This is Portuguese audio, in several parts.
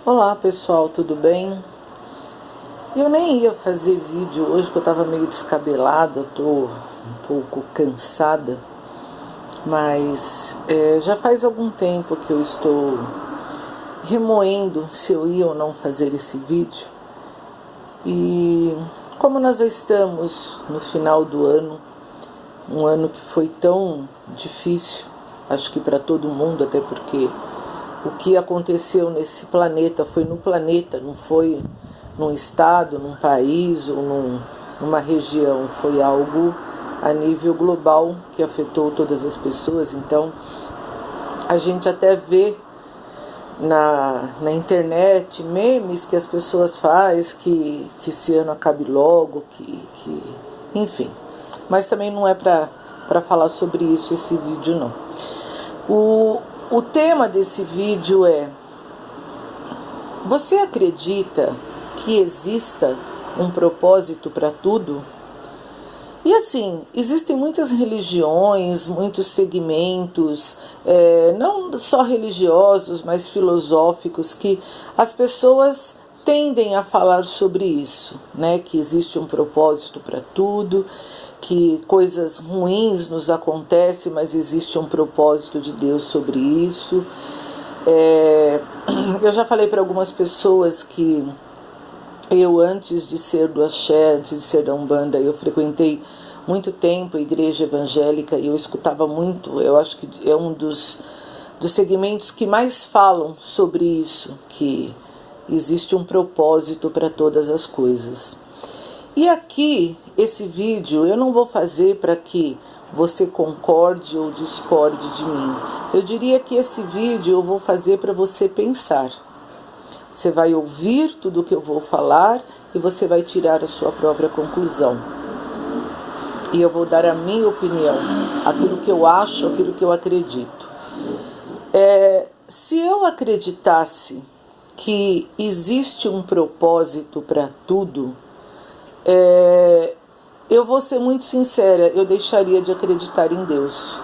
Olá pessoal, tudo bem? Eu nem ia fazer vídeo hoje porque eu estava meio descabelada, tô um pouco cansada, mas já faz algum tempo que eu estou remoendo se eu ia ou não fazer esse vídeo. E como nós já estamos no final do ano, um ano que foi tão difícil, acho que para todo mundo, até porque o que aconteceu nesse planeta foi no planeta, não foi num estado, num país ou numa região, foi algo a nível global que afetou todas as pessoas. Então a gente até vê na internet memes que as pessoas fazem, que esse ano acabe logo, enfim. Mas também não é para falar sobre isso esse vídeo não. O tema desse vídeo é: você acredita que exista um propósito para tudo? E assim, existem muitas religiões, muitos segmentos, não só religiosos, mas filosóficos, que as pessoas tendem a falar sobre isso, né? Que existe um propósito para tudo, que coisas ruins nos acontecem, mas existe um propósito de Deus sobre isso. Eu já falei para algumas pessoas que eu, antes de ser do axé, antes de ser da Umbanda, eu frequentei muito tempo a igreja evangélica e eu escutava muito. Eu acho que é um dos segmentos que mais falam sobre isso, que existe um propósito para todas as coisas. E aqui, esse vídeo, eu não vou fazer para que você concorde ou discorde de mim. Eu diria que esse vídeo eu vou fazer para você pensar. Você vai ouvir tudo o que eu vou falar e você vai tirar a sua própria conclusão. E eu vou dar a minha opinião, aquilo que eu acho, aquilo que eu acredito. Se eu acreditasse que existe um propósito para tudo, eu vou ser muito sincera, eu deixaria de acreditar em Deus.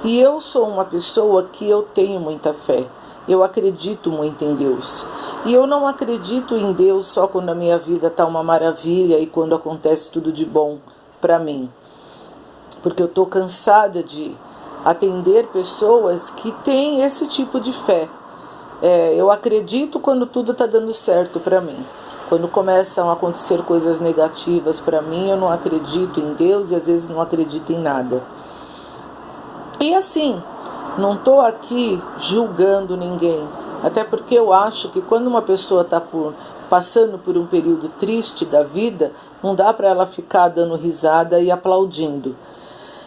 E eu sou uma pessoa que eu tenho muita fé. Eu acredito muito em Deus. E eu não acredito em Deus só quando a minha vida está uma maravilha e quando acontece tudo de bom para mim. Porque eu estou cansada de atender pessoas que têm esse tipo de fé. Eu acredito quando tudo está dando certo para mim. Quando começam a acontecer coisas negativas para mim, eu não acredito em Deus e às vezes não acredito em nada. E assim, não estou aqui julgando ninguém, até porque eu acho que quando uma pessoa está passando por um período triste da vida, não dá para ela ficar dando risada e aplaudindo.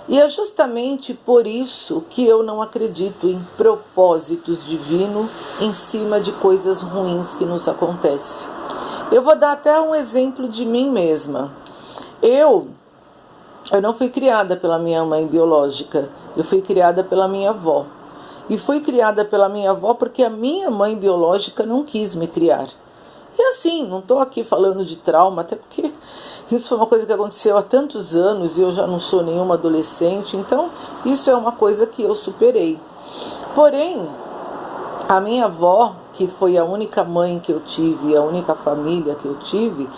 E é justamente por isso que eu não acredito em propósitos divinos em cima de coisas ruins que nos acontecem. Eu vou dar até um exemplo de mim mesma. Eu não fui criada pela minha mãe biológica, eu fui criada pela minha avó. E fui criada pela minha avó porque a minha mãe biológica não quis me criar. E assim, não estou aqui falando de trauma, até porque isso foi uma coisa que aconteceu há tantos anos e eu já não sou nenhuma adolescente, então isso é uma coisa que eu superei. Porém, a minha avó, que foi a única mãe que eu tive, a única família que eu tive,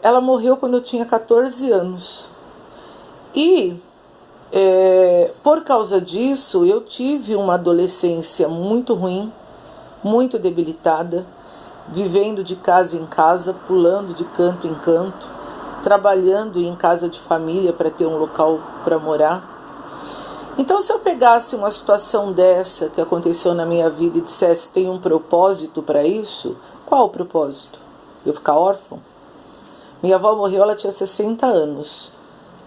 ela morreu quando eu tinha 14 anos. E por causa disso, eu tive uma adolescência muito ruim, muito debilitada, vivendo de casa em casa, pulando de canto em canto, trabalhando em casa de família para ter um local para morar. Então, se eu pegasse uma situação dessa que aconteceu na minha vida e dissesse tem um propósito para isso, qual o propósito? Eu ficar órfã? Minha avó morreu, ela tinha 60 anos.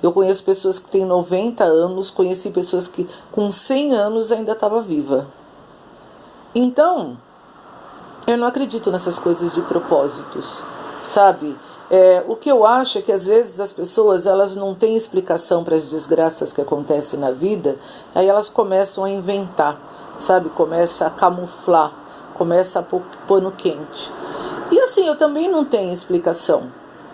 Eu conheço pessoas que têm 90 anos, conheci pessoas que com 100 anos ainda estava viva. Então, eu não acredito nessas coisas de propósitos, sabe? O que eu acho é que às vezes as pessoas elas não têm explicação para as desgraças que acontecem na vida, aí elas começam a inventar, sabe? Começa a camuflar, começa a pôr pano quente. E assim, eu também não tenho explicação,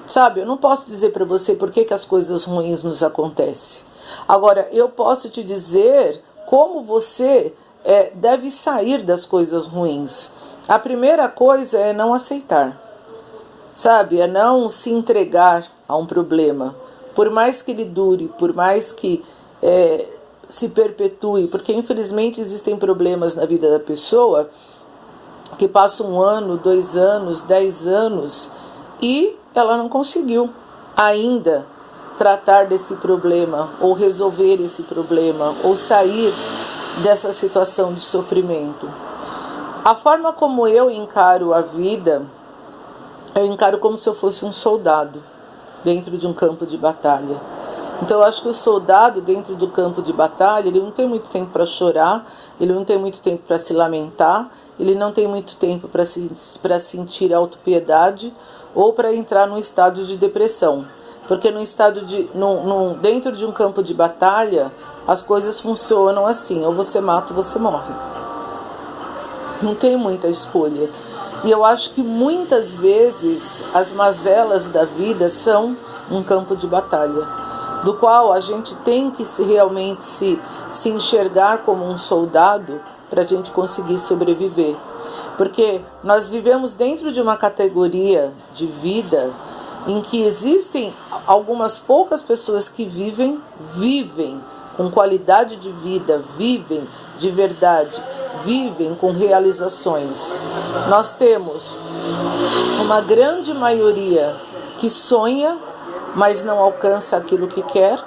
sabe? Eu não posso dizer para você por que as coisas ruins nos acontecem. Agora, eu posso te dizer como você deve sair das coisas ruins. A primeira coisa é não aceitar, sabe? É não se entregar a um problema, por mais que ele dure, por mais que se perpetue, porque infelizmente existem problemas na vida da pessoa que passam 1 ano, 2 anos, 10 anos e ela não conseguiu ainda tratar desse problema, ou resolver esse problema, ou sair dessa situação de sofrimento. A forma como eu encaro a vida, eu encaro como se eu fosse um soldado dentro de um campo de batalha. Então eu acho que o soldado dentro do campo de batalha, ele não tem muito tempo para chorar, ele não tem muito tempo para se lamentar, ele não tem muito tempo para sentir autopiedade ou para entrar num estado de depressão. Porque dentro de um campo de batalha, as coisas funcionam assim, ou você mata ou você morre. Não tem muita escolha. E eu acho que muitas vezes as mazelas da vida são um campo de batalha, do qual a gente tem que realmente se enxergar como um soldado para a gente conseguir sobreviver. Porque nós vivemos dentro de uma categoria de vida em que existem algumas poucas pessoas que vivem com qualidade de vida, vivem de verdade, vivem com realizações. Nós temos uma grande maioria que sonha, mas não alcança aquilo que quer.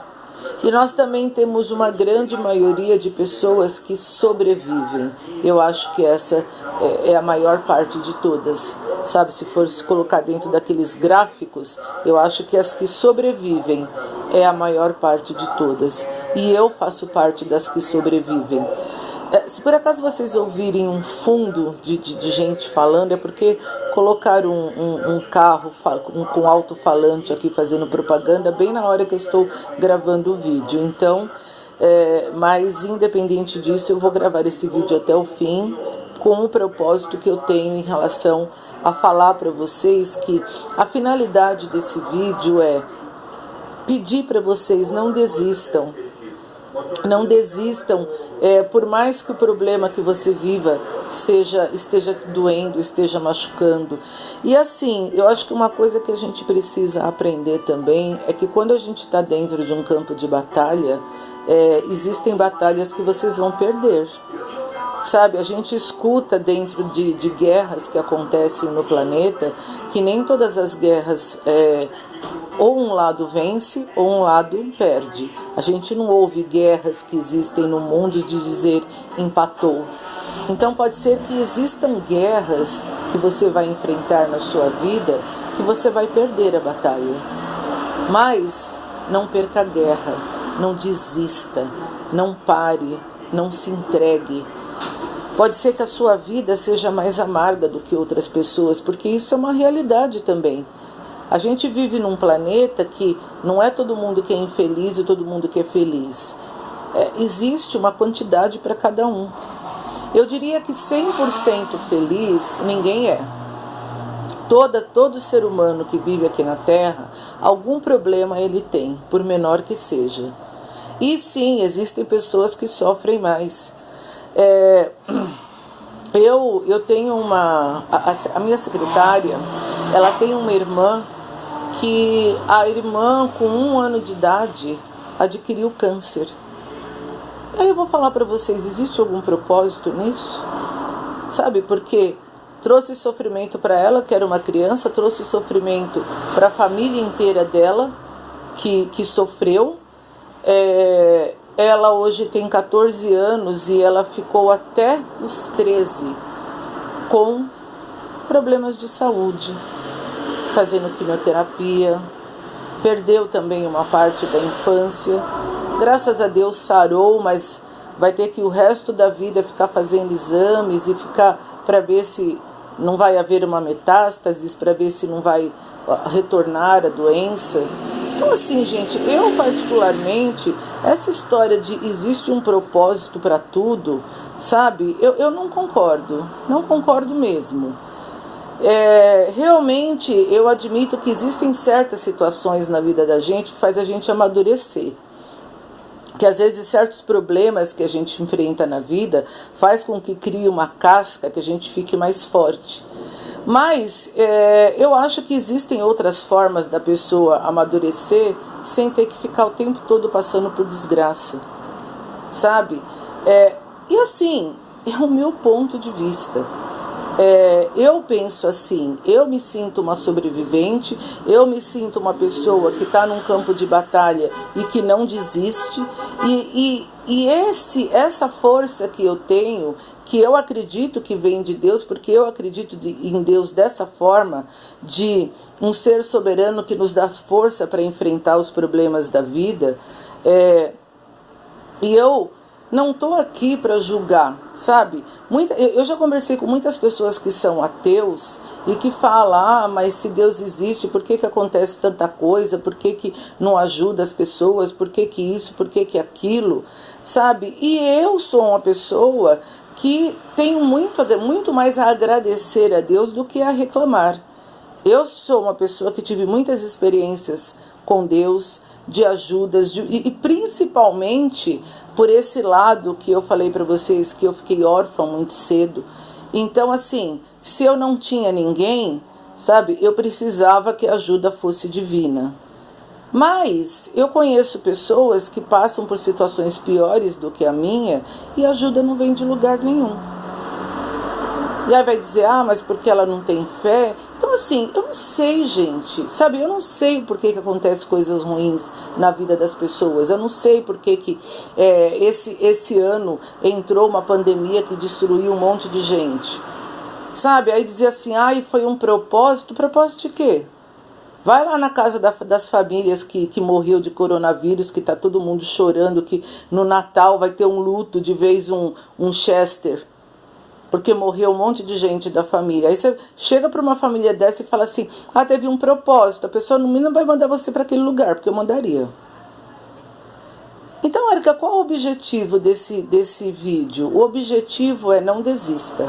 E nós também temos uma grande maioria de pessoas que sobrevivem. Eu acho que essa é a maior parte de todas. Sabe, se for se colocar dentro daqueles gráficos, eu acho que as que sobrevivem é a maior parte de todas. E eu faço parte das que sobrevivem. Se por acaso vocês ouvirem um fundo de gente falando, é porque colocaram um carro com alto-falante aqui fazendo propaganda bem na hora que eu estou gravando o vídeo. Então, mas independente disso, eu vou gravar esse vídeo até o fim com o propósito que eu tenho em relação a falar para vocês que a finalidade desse vídeo é pedir para vocês não desistam. Não desistam, por mais que o problema que você viva esteja doendo, esteja machucando. E assim, eu acho que uma coisa que a gente precisa aprender também é que quando a gente está dentro de um campo de batalha, existem batalhas que vocês vão perder. Sabe, a gente escuta dentro de guerras que acontecem no planeta que nem todas as guerras ou um lado vence ou um lado perde. A gente não ouve guerras que existem no mundo de dizer empatou. Então pode ser que existam guerras que você vai enfrentar na sua vida que você vai perder a batalha. Mas não perca a guerra, não desista, não pare, não se entregue. Pode ser que a sua vida seja mais amarga do que outras pessoas, porque isso é uma realidade também. A gente vive num planeta que não é todo mundo que é infeliz e todo mundo que é feliz. Existe uma quantidade para cada um. Eu diria que 100% feliz ninguém é. Todo ser humano que vive aqui na Terra, algum problema ele tem, por menor que seja. E sim, existem pessoas que sofrem mais. Eu tenho a minha secretária, ela tem uma irmã que a irmã com 1 ano de idade adquiriu câncer. Aí eu vou falar para vocês, existe algum propósito nisso? Sabe, porque trouxe sofrimento para ela, que era uma criança, trouxe sofrimento para a família inteira dela, que sofreu. Ela hoje tem 14 anos e ela ficou até os 13 com problemas de saúde, fazendo quimioterapia, perdeu também uma parte da infância. Graças a Deus sarou, mas vai ter que o resto da vida ficar fazendo exames e ficar para ver se não vai haver uma metástase, para ver se não vai retornar a doença. Então assim, gente, eu particularmente, essa história de existe um propósito para tudo, sabe, eu não concordo mesmo. Realmente eu admito que existem certas situações na vida da gente que faz a gente amadurecer. que às vezes certos problemas que a gente enfrenta na vida faz com que crie uma casca, que a gente fique mais forte. Mas eu acho que existem outras formas da pessoa amadurecer sem ter que ficar o tempo todo passando por desgraça, sabe? E assim, é o meu ponto de vista. Eu penso assim, eu me sinto uma sobrevivente, eu me sinto uma pessoa que está num campo de batalha e que não desiste, e essa força que eu tenho, que eu acredito que vem de Deus, porque eu acredito em Deus dessa forma, de um ser soberano que nos dá força para enfrentar os problemas da vida, e eu não estou aqui para julgar, sabe? Eu já conversei com muitas pessoas que são ateus e que falam, mas se Deus existe, por que acontece tanta coisa? Por que não ajuda as pessoas? Por que isso? Por que aquilo? Sabe? E eu sou uma pessoa que tenho muito mais a agradecer a Deus do que a reclamar. Eu sou uma pessoa que tive muitas experiências com Deus, de ajudas, e principalmente por esse lado que eu falei para vocês, que eu fiquei órfã muito cedo. Então, assim, se eu não tinha ninguém, sabe, eu precisava que a ajuda fosse divina. Mas eu conheço pessoas que passam por situações piores do que a minha e a ajuda não vem de lugar nenhum. E aí vai dizer, mas porque ela não tem fé? Então assim, eu não sei, gente, sabe? Eu não sei por que acontecem coisas ruins na vida das pessoas. Eu não sei por que esse ano entrou uma pandemia que destruiu um monte de gente. Sabe? Aí dizia assim, foi um propósito. Propósito de quê? Vai lá na casa das famílias que morreu de coronavírus, que tá todo mundo chorando, que no Natal vai ter um luto de vez um Chester, porque morreu um monte de gente da família. Aí você chega para uma família dessa e fala assim, teve um propósito. A pessoa não vai mandar você para aquele lugar, porque eu mandaria. Então, Érica, qual o objetivo desse vídeo? O objetivo é não desista.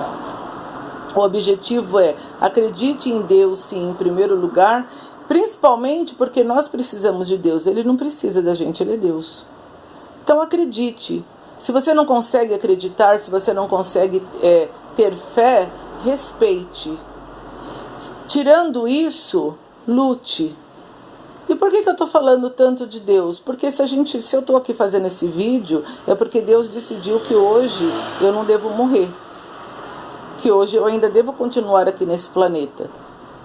O objetivo é acredite em Deus, sim, em primeiro lugar, principalmente porque nós precisamos de Deus. Ele não precisa da gente, ele é Deus. Então acredite. Se você não consegue acreditar, se você não consegue ter fé, respeite. Tirando isso, lute. E por que eu estou falando tanto de Deus? Porque se eu estou aqui fazendo esse vídeo, é porque Deus decidiu que hoje eu não devo morrer. Que hoje eu ainda devo continuar aqui nesse planeta.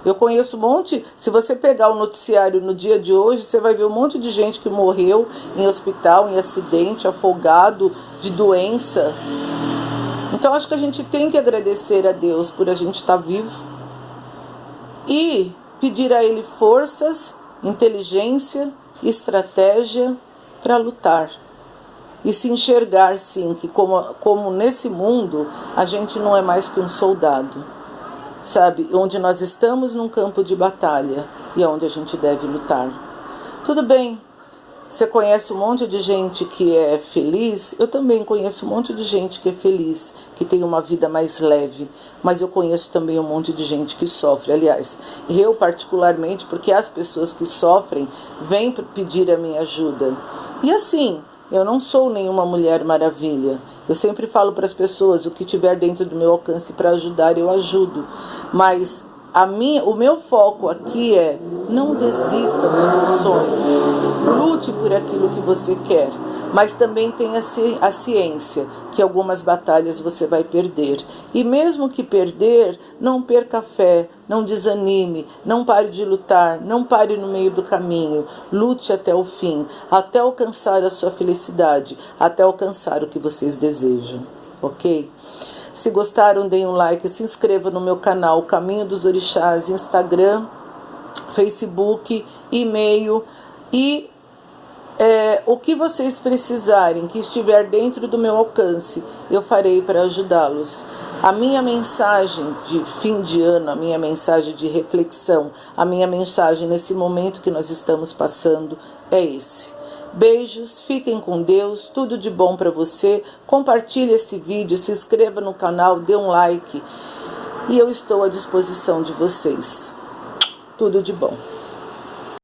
Eu conheço um monte, se você pegar o noticiário no dia de hoje, você vai ver um monte de gente que morreu em hospital, em acidente, afogado, de doença. Então acho que a gente tem que agradecer a Deus por a gente estar vivo e pedir a Ele forças, inteligência, estratégia para lutar. E se enxergar, sim, que como nesse mundo a gente não é mais que um soldado. Sabe, onde nós estamos num campo de batalha e é onde a gente deve lutar. Tudo bem, você conhece um monte de gente que é feliz, eu também conheço um monte de gente que é feliz, que tem uma vida mais leve, mas eu conheço também um monte de gente que sofre. Aliás, eu particularmente, porque as pessoas que sofrem vêm pedir a minha ajuda. E assim, eu não sou nenhuma mulher maravilha. Eu sempre falo para as pessoas, o que tiver dentro do meu alcance para ajudar, eu ajudo. Mas o meu foco aqui é, não desista dos seus sonhos. Lute por aquilo que você quer. Mas também tenha a ciência que algumas batalhas você vai perder. E mesmo que perder, não perca a fé, não desanime, não pare de lutar, não pare no meio do caminho. Lute até o fim, até alcançar a sua felicidade, até alcançar o que vocês desejam, ok? Se gostaram, deem um like, se inscreva no meu canal Caminho dos Orixás, Instagram, Facebook, e-mail e o que vocês precisarem, que estiver dentro do meu alcance, eu farei para ajudá-los. A minha mensagem de fim de ano, a minha mensagem de reflexão, a minha mensagem nesse momento que nós estamos passando é esse. Beijos, fiquem com Deus, tudo de bom para você. Compartilhe esse vídeo, se inscreva no canal, dê um like e eu estou à disposição de vocês. Tudo de bom.